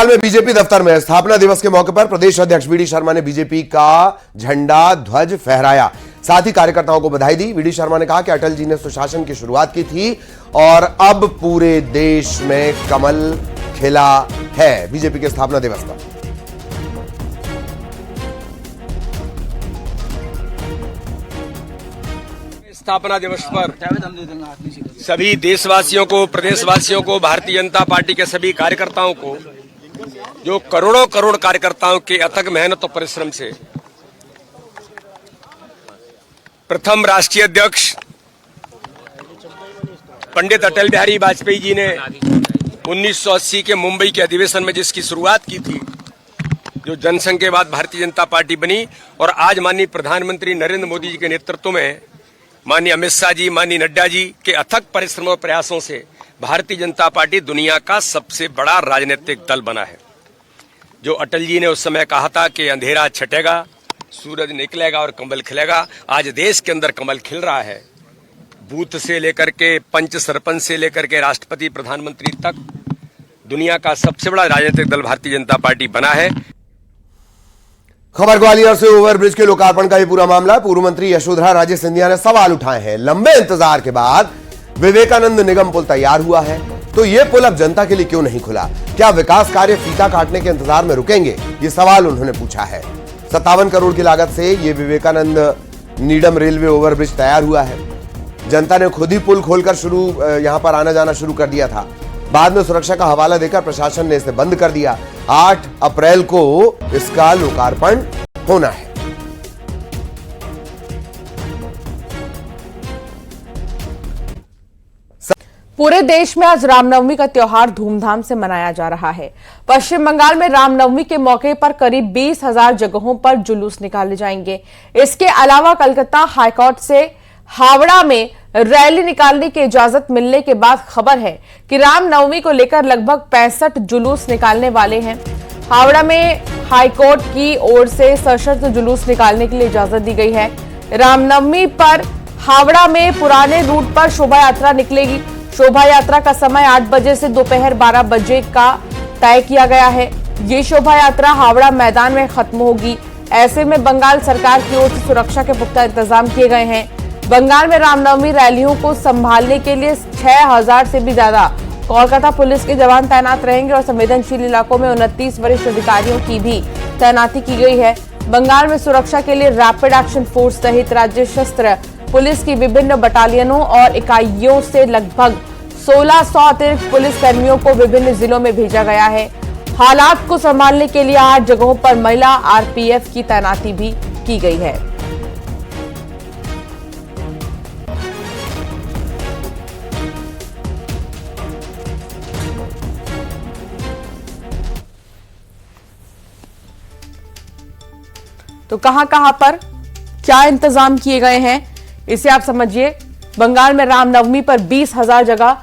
बंगाल में बीजेपी दफ्तर में स्थापना दिवस के मौके पर प्रदेश अध्यक्ष वी डी शर्मा ने बीजेपी का झंडा ध्वज फहराया। साथ ही कार्यकर्ताओं को बधाई दी। वी डी शर्मा ने कहा कि अटल जी ने सुशासन की शुरुआत की थी और अब पूरे देश में कमल खिला है। बीजेपी के स्थापना दिवस पर स्थापना दिवस पर सभी देशवासियों को, प्रदेशवासियों को, भारतीय जनता पार्टी के सभी कार्यकर्ताओं को, जो करोड़ों करोड़ कार्यकर्ताओं के अथक मेहनत और परिश्रम से प्रथम राष्ट्रीय अध्यक्ष पंडित अटल बिहारी वाजपेयी जी ने 1980 के मुंबई के अधिवेशन में जिसकी शुरुआत की थी, जो जनसंघ के बाद भारतीय जनता पार्टी बनी, और आज माननीय प्रधानमंत्री नरेंद्र मोदी जी के नेतृत्व में माननीय अमित शाह जी, माननीय नड्डा जी के अथक परिश्रम और प्रयासों से भारतीय जनता पार्टी दुनिया का सबसे बड़ा राजनीतिक दल बना है। जो अटल जी ने उस समय कहा था कि अंधेरा छटेगा, सूरज निकलेगा और कमल खिलेगा, आज देश के अंदर कमल खिल रहा है। बूथ से लेकर के पंच सरपंच से लेकर के राष्ट्रपति प्रधानमंत्री तक दुनिया का सबसे बड़ा राजनीतिक दल भारतीय जनता पार्टी बना है। खबर ग्वालियर से ओवरब्रिज के लोकार्पण का ये पूरा मामला। पूर्व मंत्री यशोधरा राजे सिंधिया ने सवाल उठाए हैं। लंबे इंतजार के बाद विवेकानंद निगम पुल तैयार हुआ है, तो ये पुल अब जनता के लिए क्यों नहीं खुला? क्या विकास कार्य फीता काटने के इंतजार में रुकेंगे? ये सवाल उन्होंने पूछा है। 57 करोड़ की लागत से ये विवेकानंद नीडम रेलवे ओवरब्रिज तैयार हुआ है। जनता ने खुद ही पुल खोलकर यहां पर आना जाना शुरू कर दिया था। बाद में सुरक्षा का हवाला देकर प्रशासन ने इसे बंद कर दिया। 8 अप्रैल को इसका लोकार्पण होना है। पूरे देश में आज रामनवमी का त्योहार धूमधाम से मनाया जा रहा है। पश्चिम बंगाल में रामनवमी के मौके पर करीब 20,000 जगहों पर जुलूस निकाले जाएंगे। इसके अलावा कलकत्ता हाईकोर्ट से हावड़ा में रैली निकालने की इजाजत मिलने के बाद खबर है कि रामनवमी को लेकर लगभग 65 जुलूस निकालने वाले हैं। हावड़ा में हाईकोर्ट की ओर से सशर्त जुलूस निकालने के लिए इजाजत दी गई है। रामनवमी पर हावड़ा में पुराने रूट पर शोभा यात्रा निकलेगी। शोभा यात्रा का समय 8 बजे से दोपहर 12 बजे का तय किया गया है। ये शोभा यात्रा हावड़ा मैदान में खत्म होगी। ऐसे में बंगाल सरकार की ओर से सुरक्षा के पुख्ता इंतजाम किए गए हैं। बंगाल में रामनवमी रैलियों को संभालने के लिए 6,000 से भी ज्यादा कोलकाता पुलिस के जवान तैनात रहेंगे और संवेदनशील इलाकों में 29 वरिष्ठ अधिकारियों की भी तैनाती की गई है। बंगाल में सुरक्षा के लिए रैपिड एक्शन फोर्स सहित राज्य सशस्त्र पुलिस की विभिन्न बटालियनों और इकाइयों से लगभग 1600 अतिरिक्त पुलिस कर्मियों को विभिन्न जिलों में भेजा गया है। हालात को संभालने के लिए 8 जगहों पर महिला आरपीएफ की तैनाती भी की गई है। तो कहां पर क्या इंतजाम किए गए हैं, इसे आप समझिए। बंगाल में रामनवमी पर 20,000 जगह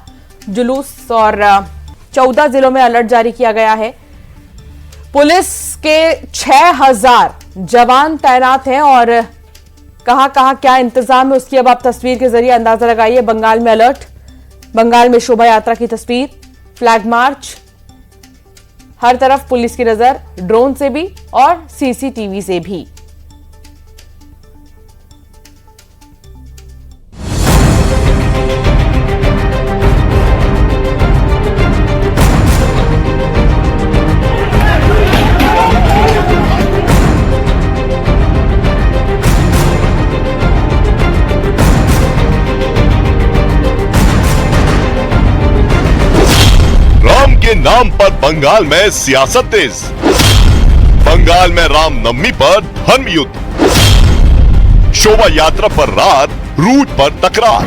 जुलूस और 14 जिलों में अलर्ट जारी किया गया है। पुलिस के 6,000 जवान तैनात हैं और कहां क्या इंतजाम है उसकी अब आप तस्वीर के जरिए अंदाजा लगाइए। बंगाल में अलर्ट, बंगाल में शोभा यात्रा की तस्वीर, फ्लैग मार्च, हर तरफ पुलिस की नजर, ड्रोन से भी और सीसीटीवी से भी। के नाम पर बंगाल में सियासत तेज। बंगाल में रामनवमी पर धर्म युद्ध, शोभा यात्रा पर रात, रूट पर तकरार।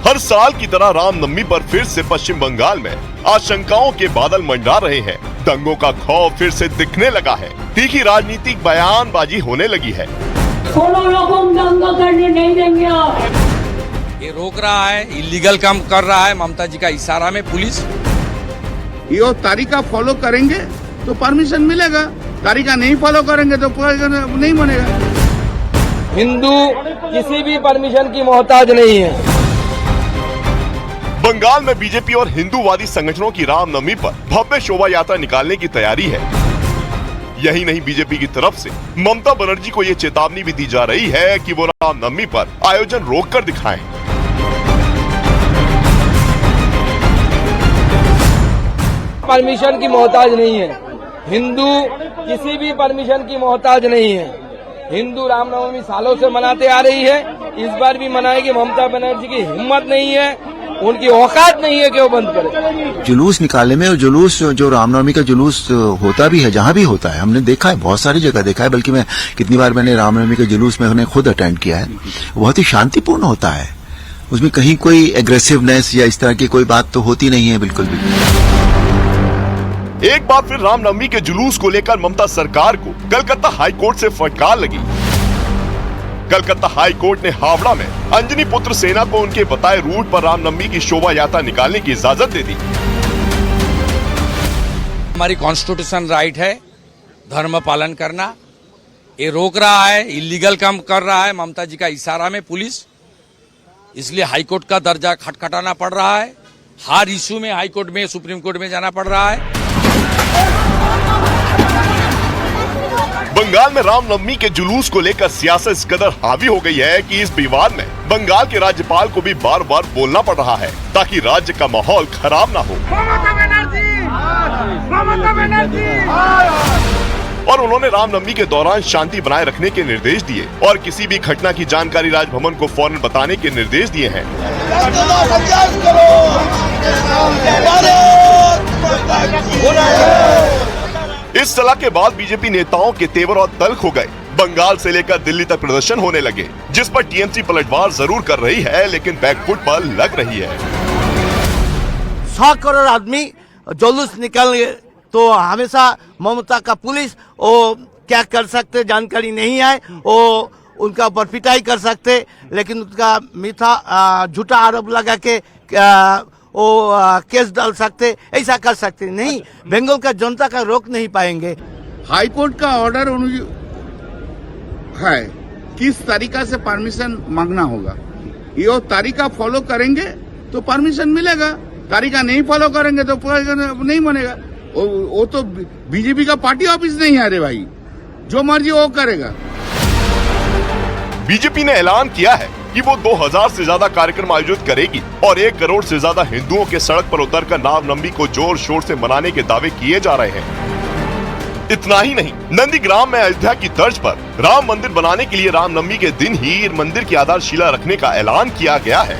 हर साल की तरह रामनवमी पर फिर से पश्चिम बंगाल में आशंकाओं के बादल मंडरा रहे हैं। दंगों का खौफ फिर से दिखने लगा है। तीखी राजनीतिक बयानबाजी होने लगी है। दंगा करने नहीं देंगे। ये रोक रहा है, इलीगल काम कर रहा है। ममता जी का इशारा में पुलिस ये तारीखा फॉलो करेंगे तो परमिशन मिलेगा, तारीखा नहीं फॉलो करेंगे तो नहीं बनेगा। हिंदू किसी भी परमिशन की मोहताज नहीं है। बंगाल में बीजेपी और हिंदूवादी संगठनों की रामनवमी पर भव्य शोभा यात्रा निकालने की तैयारी है। यही नहीं, बीजेपी की तरफ से ममता बनर्जी को ये चेतावनी भी दी जा रही है कि वो रामनवमी पर आयोजन रोककर दिखाएं। परमिशन की मोहताज नहीं है। हिंदू किसी भी परमिशन की मोहताज नहीं है। हिंदू रामनवमी सालों से मनाते आ रही है, इस बार भी मनाएगी। ममता बनर्जी की हिम्मत नहीं है, उनकी औकात नहीं है कि वो बंद करे। जुलूस निकालने में, और जुलूस जो रामनवमी का जुलूस होता भी है, जहां भी होता है, हमने देखा है, बहुत सारी जगह देखा है, बल्कि मैं कितनी बार मैंने रामनवमी के जुलूस में खुद अटेंड किया है। बहुत ही शांतिपूर्ण होता है, उसमें कहीं कोई एग्रेसिवनेस या इस तरह की कोई बात तो होती नहीं है, बिल्कुल भी। एक बार फिर रामनवमी के जुलूस को लेकर ममता सरकार को कलकत्ता हाईकोर्ट से फटकार लगी। कलकत्ता हाईकोर्ट ने हावड़ा में अंजनी पुत्र सेना को उनके बताए रूट पर रामनवमी की शोभा यात्रा निकालने की इजाजत दे दी। हमारी कॉन्स्टिट्यूशन राइट है धर्म पालन करना। ये रोक रहा है, इलीगल काम कर रहा है ममता जी का इशारा में पुलिस, इसलिए हाईकोर्ट का दर्जा खटखटाना पड़ रहा है। हर इशू में हाईकोर्ट में, सुप्रीम कोर्ट में जाना पड़ रहा है। बंगाल में रामनवमी के जुलूस को लेकर सियासत इस कदर हावी हो गई है कि इस विवाद में बंगाल के राज्यपाल को भी बार बार बोलना पड़ रहा है ताकि राज्य का माहौल खराब ना हो। और उन्होंने रामनवमी के दौरान शांति बनाए रखने के निर्देश दिए और किसी भी घटना की जानकारी राजभवन को फौरन बताने के निर्देश दिए हैं। इस सलाह के बाद बीजेपी नेताओं के तेवर और तल्ख हो गए। बंगाल से लेकर दिल्ली तक प्रदर्शन होने लगे, जिस पर टीएमसी पलटवार जरूर कर रही है, लेकिन बैकफुट पर लग रही है। 100 करोड़ आदमी जुलूस निकल तो हमेशा ममता का पुलिस वो क्या कर सकते जानकारी नहीं है, वो उनका ऊपर पिटाई कर सकते, लेकिन उनका मीठा झूठा आरोप लगा के वो केस डाल सकते, ऐसा कर सकते नहीं। बंगाल का जनता का रोक नहीं पाएंगे। हाईकोर्ट का ऑर्डर है किस तरीका से परमिशन मांगना होगा, ये तरीका फॉलो करेंगे तो परमिशन मिलेगा, तरीका नहीं फॉलो करेंगे तो नहीं बनेगा। वो तो बीजेपी का पार्टी ऑफिस नहीं है रे भाई, जो मर्जी वो करेगा। बीजेपी ने ऐलान किया है कि वो 2000 से ज्यादा कार्यक्रम आयोजित करेगी और 1 करोड़ से ज्यादा हिंदुओं के सड़क पर उतरकर रामनवमी को जोर शोर से मनाने के दावे किए जा रहे हैं। इतना ही नहीं, नंदीग्राम में अयोध्या की तर्ज पर राम मंदिर बनाने के लिए रामनवमी के दिन ही मंदिर की आधारशिला रखने का ऐलान किया गया है।